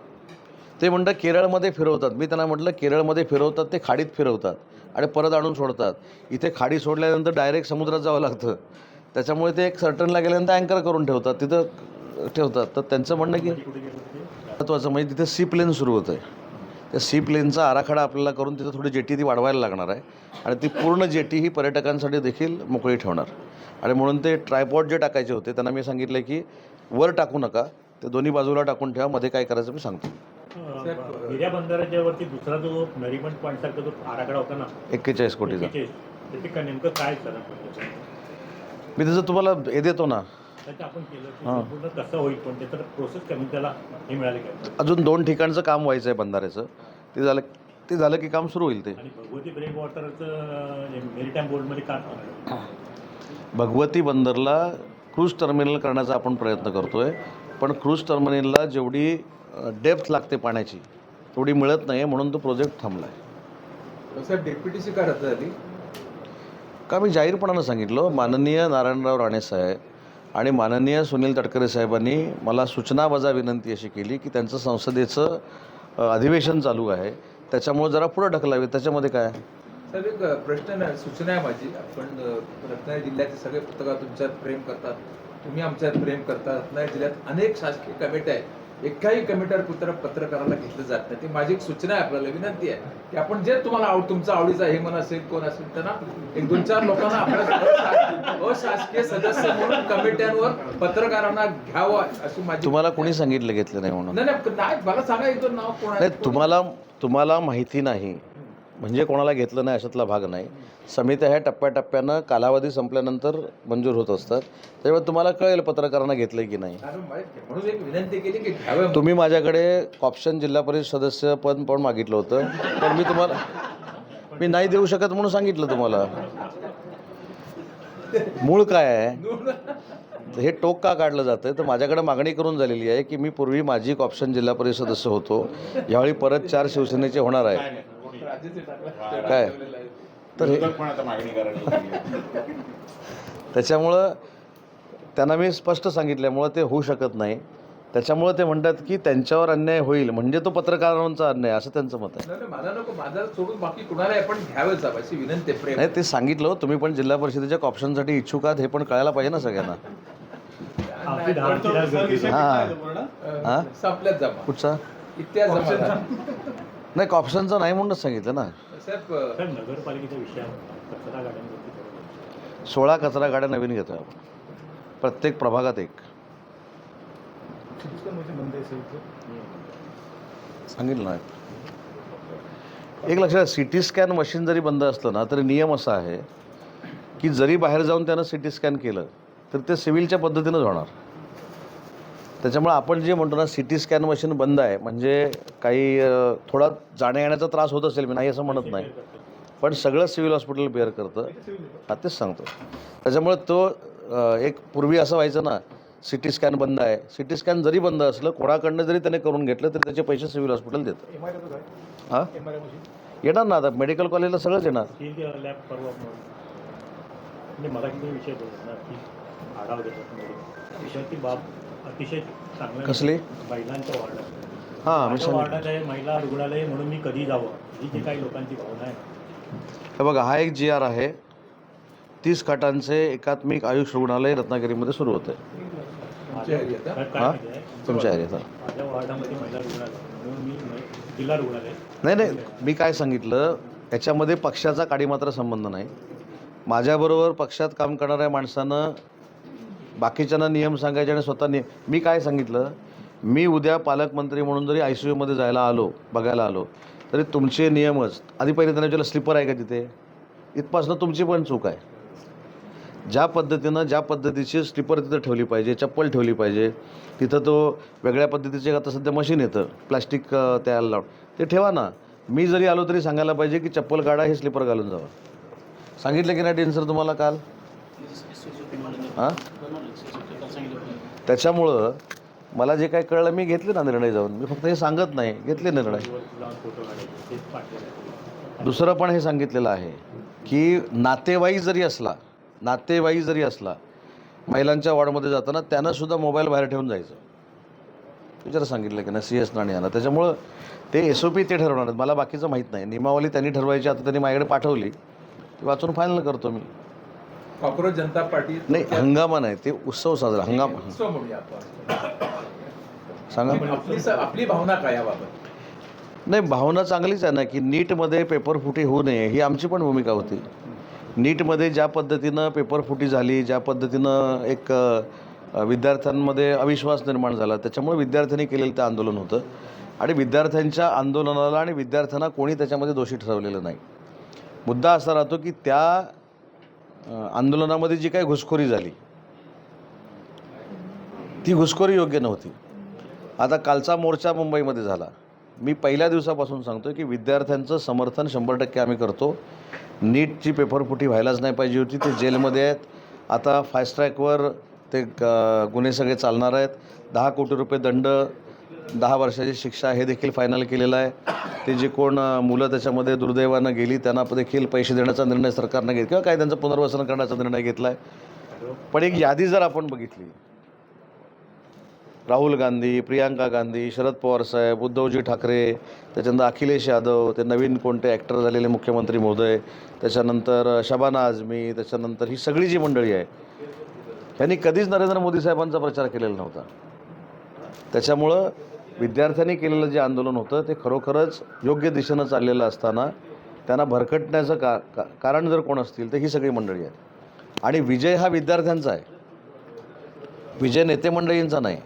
ते म्हणतात केरळमध्ये फिरवतात. मी त्यांना म्हटलं केरळमध्ये फिरवतात ते खाडीत फिरवतात आणि परत आणून सोडतात. इथे खाडी सोडल्यानंतर डायरेक्ट समुद्रात जावं लागतं. त्याच्यामुळे ते एक सर्टनला गेल्यानंतर अँकर करून ठेवतात, तिथं ठेवतात. तर त्यांचं म्हणणं की महत्त्वाचं म्हणजे तिथे सी प्लेन सुरू होतं आहे. त्या सी प्लेनचा आराखडा आपल्याला करून तिथं थोडी जेटी ती वाढवायला लागणार आहे आणि ती पूर्ण जेटी ही पर्यटकांसाठी देखील मोकळी ठेवणार. आणि म्हणून ते ट्रायपॉड जे टाकायचे होते त्यांना मी सांगितलं की वर टाकू नका, ते दोन्ही बाजूला टाकून ठेवा, मध्ये काय करायचं मी सांगतो. हिऱ्या बंदराच्या वरती दुसरा जो नरिमन पॉईंटसारखा जो आराखडा होता ना 41 कोटीचा, ते नेमकं काय सर मी त्याचं तुम्हाला हे देतो ना. त्याचं आपण केलं की संपूर्ण कसं होईल, पण त्याचं प्रोसेस कमी त्याला हे मिळाले काय. अजून 2 ठिकाणचं काम व्हायचं आहे बंधाऱ्याचं. ते झालं की काम सुरू होईल. ते आणि भगवती ब्रेक वॉटरचं मेरीटाईम बोर्डमध्ये काम भगवती बंदरला क्रूज टर्मिनल करण्याचा आपण प्रयत्न करतो आहे, पण क्रूज टर्मिनलला जेवढी डेप्थ लागते पाण्याची तेवढी मिळत नाही, म्हणून तो प्रोजेक्ट थांबला आहे. साहेब डेप्युटीसी का रद्द झाली? का मी जाहीरपणानं सांगितलं, माननीय नारायणराव राणे साहेब आणि माननीय सुनील तटकरे साहेबांनी मला सूचना वजा विनंती अशी केली की त्यांचं संसदेचं अधिवेशन चालू आहे, त्याच्यामुळे जरा पुढं ढकलावे. त्याच्यामध्ये काय साहेब एक प्रश्न नाही, सूचना आहे माझी. आपण रत्नागिरी जिल्ह्याचे सगळे पत्रकार तुमच्यात प्रेम करतात, तुम्ही आमच्यात प्रेम करता. रत्नागिरी जिल्ह्यात अनेक शासकीय कमिट्या आहेत, एकाही कमिटीवर पत्रकाराला घेतलं जात नाही. ती माझी एक सूचना आहे, आपल्याला विनंती आहे की आपण जे तुम्हाला तुमचा आवडीचा हे मन असेल कोण असेल त्यांना 1-2-4 लोकांना आपल्या अशासकीय सदस्य म्हणून कमिट्यांवर पत्रकारांना घ्यावं अशी माझी. तुम्हाला कोणी सांगितलं घेतलं नाही म्हणून? नाही मला सांगा एक 2 नाव कोण आहे. तुम्हाला माहिती नाही म्हणजे कोणाला घेतलं नाही अशातला भाग नाही. समित्या ह्या टप्प्याटप्प्यानं कालावधी संपल्यानंतर मंजूर होत असतात, त्यामुळे तुम्हाला कळेल पत्रकारांना घेतलं की नाही. म्हणून एक विनंती केली की घ्यावं. तुम्ही माझ्याकडे कॉप्शन जिल्हा परिषद सदस्य पद पण मागितलं होतं, पण मी नाही देऊ शकत म्हणून सांगितलं तुम्हाला. मूळ काय आहे हे टोक का काढलं जातं, तर माझ्याकडे मागणी करून झालेली आहे की मी पूर्वी माझी कॉप्शन जिल्हा परिषद सदस्य होतो, यावेळी परत 4 शिवसेनेचे होणार आहे. काय तर त्याच्यामुळं त्यांना मी स्पष्ट सांगितल्यामुळं ते होऊ शकत नाही. त्याच्यामुळे ते म्हणतात की त्यांच्यावर अन्याय होईल म्हणजे तो पत्रकारांचा अन्याय असं त्यांचं मत आहे. नाही, नाही, मला नको, माझा सोडून बाकी कुणाला आपण घ्यावं जावं अशी विनंती आहे, प्रेम. नाही ते सांगितलं हो, तुम्ही पण जिल्हा परिषदेच्या ऑप्शनसाठी इच्छुक आहात हे पण कळायला पाहिजे ना सगळ्यांना. आपली पण धावती तो राग सर गरजेची विषय आहे. हां. कुठला आहे तो पूर्ण? हां संपल्यात जमा कुठचा इतिहास जमा नाही ऑप्शनचा नाही म्हणूनच सांगितलं ना. साहेब सर नगरपालिकेचा विषय आहे. कचरा गाड्यांवरती ठरवलं. 16 कचरा गाड्या नवीन घेतोय आपण प्रत्येक प्रभागात एक. सांगितलं नाही. एक लक्षात सी टी स्कॅन मशीन जरी बंद असलं ना तरी नियम असा आहे की जरी बाहेर जाऊन त्यानं सी टी स्कॅन केलं तर ते सिव्हिलच्या पद्धतीनंच होणार. त्याच्यामुळे आपण जे म्हणतो ना सी टी स्कॅन मशीन बंद आहे म्हणजे काही थोडा जाण्या येण्याचा त्रास होत असेल, मी नाही असं म्हणत नाही, पण सगळं सिव्हिल हॉस्पिटल बेअर करतं. हा तेच सांगतो. त्याच्यामुळे तो एक पूर्वी असं व्हायचं ना सी टी स्कॅन बंद आहे, सी टी स्कॅन जरी बंद असलं कोणाकडनं जरी त्याने करून घेतलं तरी त्याचे पैसे सिव्हिल हॉस्पिटल देतं. हां येणार ना आता मेडिकल कॉलेजला सगळंच येणार. स्किल लॅब परवा म्हणजे मला किती विषय बोलत ना की आढावा देतात विषयाची बाब अतिशय चांगला कसली? महिलांच्या वार्डात. हां मी माझ्या सांगितलं. वार्डात आहे महिला रुग्णालय म्हणून मी कधी जावं ही जी काही लोकांची भावना आहे. हे बघा हा एक जी आर आहे. 30 खाटांचे एकात्मिक आयुष रुग्णालय रत्नागिरीमध्ये सुरू होतं आहे. तुमच्या एरियात, हा? तर काय हां माहिती आहे तुमच्या एरियात. माझ्या वार्डामध्ये महिला रुग्णालय म्हणून मी जिल्हा रुग्णालय नाही नाही मी काय सांगितलं याच्यामध्ये पक्षाचा काडीमात्र संबंध नाही. माझ्याबरोबर पक्षात काम करणाऱ्या माणसानं बाकीच्यांना नियम सांगायचे आणि स्वतः मी काय सांगितलं, मी उद्या पालकमंत्री म्हणून जरी आय सी यूमध्ये जायला आलो बघायला आलो तरी तुमचे नियमच आधी पहिले त्यांना विचारलं स्लीपर आहे का तिथे, इथपासनं तुमची पण चूक आहे. ज्या पद्धतीची स्लीपर तिथं ठेवली पाहिजे, चप्पल ठेवली पाहिजे, तिथं तो वेगळ्या पद्धतीचे आता सध्या मशीन येतं प्लास्टिक त्याला लावून ते ठेवा ना. मी जरी आलो तरी सांगायला पाहिजे की चप्पल काढा हे स्लीपर घालून जावं. सांगितलं की नाही टेन सर तुम्हाला काल? हां त्याच्यामुळं मला जे काय कळलं मी घेतले ना निर्णय जाऊन. मी फक्त हे सांगत नाही, घेतले निर्णय. जाऊन फोटो काढायचे तेच पाठवले. दुसरं पण हे सांगितलेलं आहे की नातेवाईक जरी असला महिलांच्या वॉर्डमध्ये जाताना त्यानंसुद्धा मोबाईल बाहेर ठेवून जायचं. विचार सांगितलं की नाही CS नाणी यांना. त्याच्यामुळं ते SOP ते ठरवणार आहेत, मला बाकीचं माहीत नाही. नियमावली त्यांनी ठरवायची, आता त्यांनी माझ्याकडे पाठवली, ती वाचून फायनल करतो मी. कॉक्रोच जनता पार्टी नाही हंगामा नाही, ते उत्सव साजरा हंगाम. उत्सव म्हणूया आपण. सांगा. आपली भावना काय याबाबत? नाही भावना चांगलीच आहे ना की नीटमध्ये पेपरफुटी होऊ नये ही आमची पण भूमिका होती. नीटमध्ये ज्या पद्धतीनं पेपरफुटी झाली, ज्या पद्धतीनं एक विद्यार्थ्यांमध्ये अविश्वास निर्माण झाला, त्याच्यामुळे विद्यार्थ्यांनी केलेलं ते आंदोलन होतं आणि विद्यार्थ्यांच्या आंदोलनाला आणि विद्यार्थ्यांना कोणी त्याच्यामध्ये दोषी ठरवलेलं नाही. मुद्दा असा राहतो की त्या आंदोलनामध्ये जी काही घुसखोरी झाली ती घुसखोरी योग्य नव्हती. आता कालचा मोर्चा मुंबईमध्ये झाला. मी पहिल्या दिवसापासून सांगतो की विद्यार्थ्यांचं समर्थन 100% आम्ही करतो. नीटची पेपरफुटी व्हायलाच नाही पाहिजे होती. ते जेलमध्ये आहेत. आता फास्ट ट्रॅकवर ते गुन्हे सगळे चालणार आहेत. 10 कोटी रुपये दंड, 10 वर्षाची शिक्षा हे देखील फायनल केलेलं आहे. ते जे कोण मुलं त्याच्यामध्ये दुर्दैवानं गेली त्यांना देखील पैसे देण्याचा निर्णय सरकारनं घेतला किंवा काय त्यांचं पुनर्वसन करण्याचा निर्णय घेतला आहे. पण एक यादी जर आपण बघितली, राहुल गांधी, प्रियांका गांधी, शरद पवार साहेब, उद्धवजी ठाकरे, त्याच्यानंतर अखिलेश यादव, ते नवीन कोणते ॲक्टर झालेले मुख्यमंत्री महोदय, त्याच्यानंतर शबाना आझमी, त्याच्यानंतर ही सगळी जी मंडळी आहे यांनी कधीच नरेंद्र मोदी साहेबांचा प्रचार केलेला नव्हता. त्याच्यामुळं विद्यार्थ्यांनी केलेलं जे आंदोलन होतं ते खरोखरच योग्य दिशेनं चाललेलं असताना त्यांना भरकटण्याचं कारण जर कोण असतील तर ही सगळी मंडळी आहेत. आणि विजय हा विद्यार्थ्यांचा आहे, विजय नेते मंडळींचा नाही.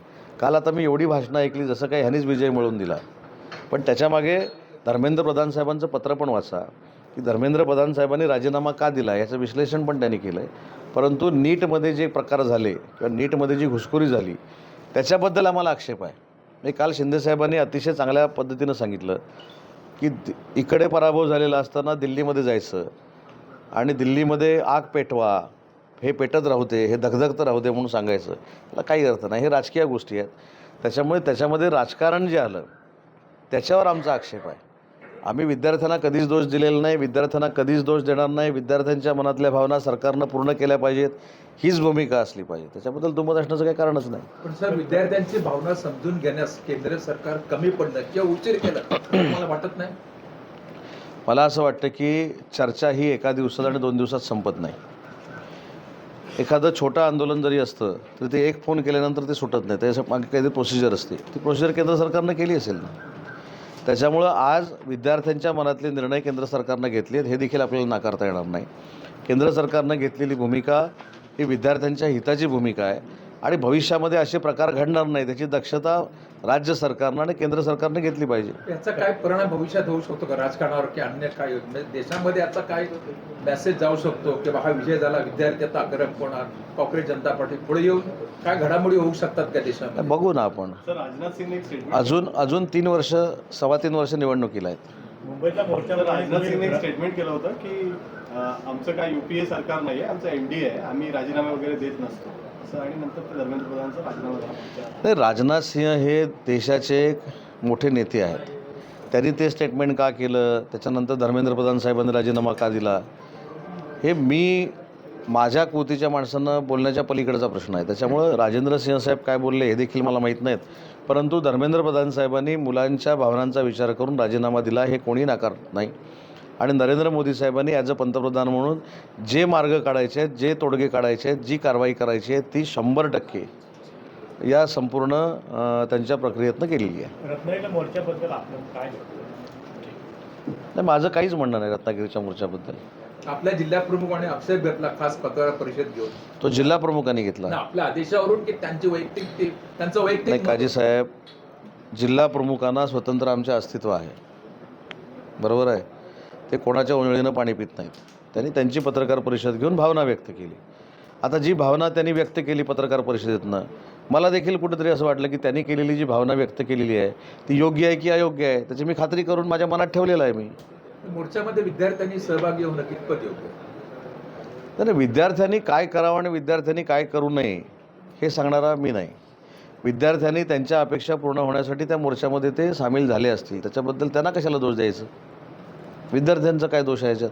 काल आता मी एवढी भाषणं ऐकली जसं काही ह्यांनीच विजय मिळवून दिला, पण त्याच्यामागे धर्मेंद्र प्रधान साहेबांचं पत्र पण वाचा की धर्मेंद्र प्रधान साहेबांनी राजीनामा का दिला याचं विश्लेषण पण त्यांनी केलं आहे. परंतु नीटमध्ये जे प्रकार झाले किंवा नीटमध्ये जी घुसखोरी झाली त्याच्याबद्दल आम्हाला आक्षेप आहे. मी काल शिंदेसाहेबांनी अतिशय चांगल्या पद्धतीनं सांगितलं की इकडे पराभव झालेला असताना दिल्लीमध्ये जायचं आणि दिल्लीमध्ये आग पेटवा, हे पेटत राहू दे, हे धगधगतं राहू दे म्हणून सांगायचं. त्याला काही अर्थ नाही. हे राजकीय गोष्टी आहेत. त्याच्यामुळे त्याच्यामध्ये राजकारण जे आलं त्याच्यावर आमचा आक्षेप आहे. आम्ही विद्यार्थ्यांना कधीच दोष दिलेला नाही, विद्यार्थ्यांना कधीच दोष देणार नाही. विद्यार्थ्यांच्या मनातल्या भावना सरकारनं पूर्ण केल्या पाहिजेत, हीच भूमिका असली पाहिजे. त्याच्याबद्दल दुमत असण्याचं काही कारणच नाही. पण सर, विद्यार्थ्यांची भावना समजून घेण्यास केंद्र सरकार कमी पडलं किंवा उशीर केलं मला वाटत नाही. मला असं वाटतं की चर्चा ही एका दिवसात आणि 2 दिवसात संपत नाही. एखादं छोटं आंदोलन जरी असतं तर ते एक फोन केल्यानंतर ते सुटत नाही. त्याच्या मागे काहीतरी प्रोसिजर असते. ती प्रोसिजर केंद्र सरकारनं केली असेल ना. त्याच्यामुळं आज विद्यार्थ्यांच्या मनातले निर्णय केंद्र सरकारनं घेतले आहेत हे देखील आपल्याला नाकारता येणार नाही. केंद्र सरकारनं घेतलेली भूमिका ही विद्यार्थ्यांच्या हिताची भूमिका आहे आणि भविष्यामध्ये असे प्रकार घडणार नाही त्याची दक्षता राज्य सरकारनं आणि केंद्र सरकारनं घेतली पाहिजे. याचा काय परिणाम भविष्यात होऊ शकतो का राजकारणावर की अन्य काय म्हणजे देशामध्ये याचा काय मेसेज जाऊ शकतो की हा विजय झाला, विद्यार्थी आता आक्रमक होणार, काँग्रेस जनता पार्टी पुढे येऊन काय घडामोडी होऊ शकतात का देशामध्ये? बघू ना आपण. सर, राजनाथ सिंह एक स्टेटमेंट अजून 3 वर्ष निवडणुकीला आहेत. मुंबईतल्या मोर्चावर राजनाथ सिंहने एक स्टेटमेंट केलं होतं की आमचं काय UPA सरकार नाही आहे, आमचं NDA आहे, आम्ही राजीनामे वगैरे देत नसतो असं. आणि नंतर ते धर्मेंद्र प्रधानचा राजीनामा झाला. नाही, राजनाथ सिंह हे देशाचे एक मोठे नेते आहेत. त्यांनी ते स्टेटमेंट का केलं, त्याच्यानंतर धर्मेंद्र प्रधान साहेबांनी राजीनामा का दिला, हे माझ्या कुवतीच्या माणसांना बोलण्याच्या पलीकडचा प्रश्न आहे. त्याच्यामुळं राजेंद्र सिंह साहेब काय बोलले हे देखील मला माहीत नाहीत. परंतु धर्मेंद्र प्रधान साहेबांनी मुलांच्या भावनांचा विचार करून राजीनामा दिला हे कोणी नाकारत नाही. आणि नरेंद्र मोदी साहेबांनी ॲज अ पंतप्रधान म्हणून जे मार्ग काढायचे आहेत, जे तोडगे काढायचे आहेत, जी कारवाई करायची आहे ती 100% या संपूर्ण त्यांच्या प्रक्रियेतनं केलेली आहे. रत्नागिरीच्या मोर्चाबद्दल आपण काय म्हणतो? नाही, माझं काहीच म्हणणं नाही रत्नागिरीच्या मोर्चाबद्दल. आपल्या जिल्हा प्रमुखाने आक्षेप घेतला खास पत्रकार परिषद घेऊन. तो जिल्हा प्रमुखांनी घेतला. आपल्या आदेशावरून की त्यांची वैयक्तिक त्यांचं नाही, वैयक्तिक काजी साहेब, जिल्हा प्रमुखांना स्वतंत्र आमचे अस्तित्व आहे, बरोबर आहे. ते कोणाच्या उजळीनं पाणी पित नाहीत. त्यांनी त्यांची पत्रकार परिषद घेऊन भावना व्यक्त केली. आता जी भावना त्यांनी व्यक्त केली पत्रकार परिषदेतनं, मला देखील कुठेतरी असं वाटलं की त्यांनी केलेली जी भावना व्यक्त केलेली आहे ती योग्य आहे की अयोग्य आहे त्याची मी खात्री करून माझ्या मनात ठेवलेलं आहे. मी मोर्चामध्ये विद्यार्थ्यांनी सहभागी होणं कितपत योग्य? नाही, विद्यार्थ्यांनी काय करावं आणि विद्यार्थ्यांनी काय करू नये हे सांगणारा मी नाही. विद्यार्थ्यांनी त्यांच्या अपेक्षा पूर्ण होण्यासाठी त्या मोर्चामध्ये ते सामील झाले असतील, त्याच्याबद्दल त्यांना कशाला दोष द्यायचं? विद्यार्थ्यांचा काय दोष आहे याच्यात?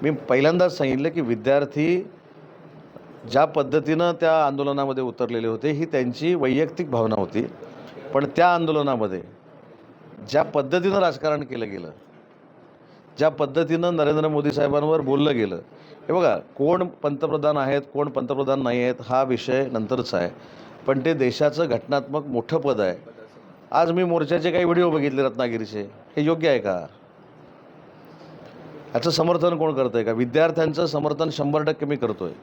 मी पहिल्यांदाच सांगितलं की विद्यार्थी ज्या पद्धतीनं त्या आंदोलनामध्ये उतरलेले होते ही त्यांची वैयक्तिक भावना होती. पण त्या आंदोलनामध्ये ज्या पद्धतीनं राजकारण केलं गेलं, ज्या पद्धतीनं नरेंद्र मोदी साहेबांवर बोललं गेलं, हे बघा, कोण पंतप्रधान आहेत कोण पंतप्रधान नाही आहेत हा विषय नंतरचा आहे, पण ते देशाचं घटनात्मक मोठं पद आहे. आज मी मोर्चाचे काही व्हिडिओ बघितले रत्नागिरीचे, हे योग्य आहे का? याचं समर्थन कोण करतं आहे का? विद्यार्थ्यांचं समर्थन 100% मी करतो आहे.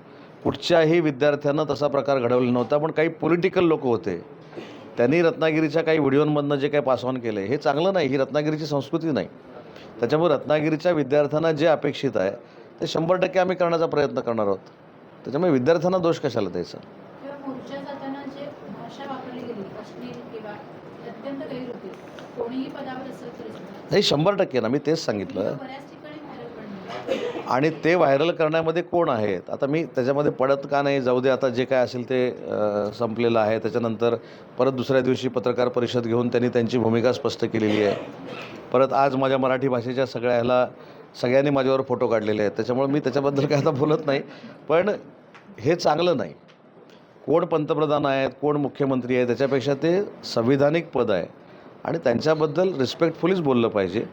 कुठच्याही विद्यार्थ्यांना तसा प्रकार घडवला नव्हता, पण काही पॉलिटिकल लोक होते, त्यांनी रत्नागिरीच्या काही व्हिडिओंमधनं जे काही पास ऑन केलं हे चांगलं नाही, ही रत्नागिरीची संस्कृती नाही. त्याच्यामुळे रत्नागिरीच्या विद्यार्थ्यांना जे अपेक्षित आहे ते 100% आम्ही करण्याचा प्रयत्न करणार आहोत. त्याच्यामुळे विद्यार्थ्यांना दोष कशाला द्यायचा? मोर्चा जाताना जे भाषा वापरली गेली अश्लील किंवा अत्यंत गैर होती, कोणीही पदावर असेल तरी नाही, 100% ना, मी तेच सांगितलं. बऱ्याच ठिकाणी व्हायरल पडलं आणि ते व्हायरल करण्यामध्ये कोण आहेत आता मी त्याच्यामध्ये पडत का नाही, जाऊ दे, आता जे काय असेल ते संपलेलं आहे. त्याच्यानंतर परत दुसऱ्या दिवशी पत्रकार परिषद घेऊन त्यांनी त्यांची भूमिका स्पष्ट केलेली आहे. परत आज माझ्या मराठी भाषेच्या सगळ्यांनी माझ्यावर फोटो काढलेले आहेत. त्याच्यामुळे मी त्याच्याबद्दल काय आता बोलत नाही. पण हे चांगलं नाही. कोण पंतप्रधान आहेत कोण मुख्यमंत्री आहे त्याच्यापेक्षा ते संविधानिक पद आहे आणि त्यांच्याबद्दल रिस्पेक्टफुलीच बोललं पाहिजे.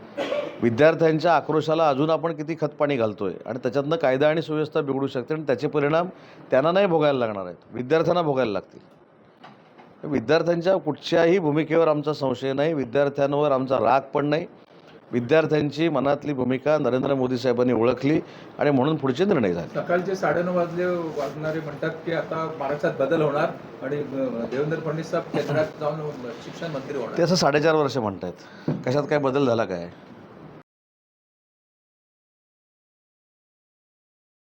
विद्यार्थ्यांच्या आक्रोशाला अजून आपण किती खतपाणी घालतो आहे आणि त्याच्यातनं कायदा आणि सुव्यवस्था बिघडू शकते आणि त्याचे परिणाम त्यांना नाही भोगायला लागणार आहेत, विद्यार्थ्यांना भोगायला लागतील. विद्यार्थ्यांच्या कुठच्याही भूमिकेवर आमचा संशय नाही, विद्यार्थ्यांवर आमचा राग पण नाही. विद्यार्थ्यांची मनातली भूमिका नरेंद्र मोदी साहेबांनी ओळखली आणि म्हणून पुढचे निर्णय झाले. सकाळचे 9:30 वाजणारे म्हणतात की आता महाराष्ट्रात बदल होणार आणि देवेंद्र फडणवीस साहेब केंद्रात जाऊन शिक्षण मंत्री होणार. ते असं 4.5 वर्ष म्हणत आहेत. कशात काय बदल झाला काय?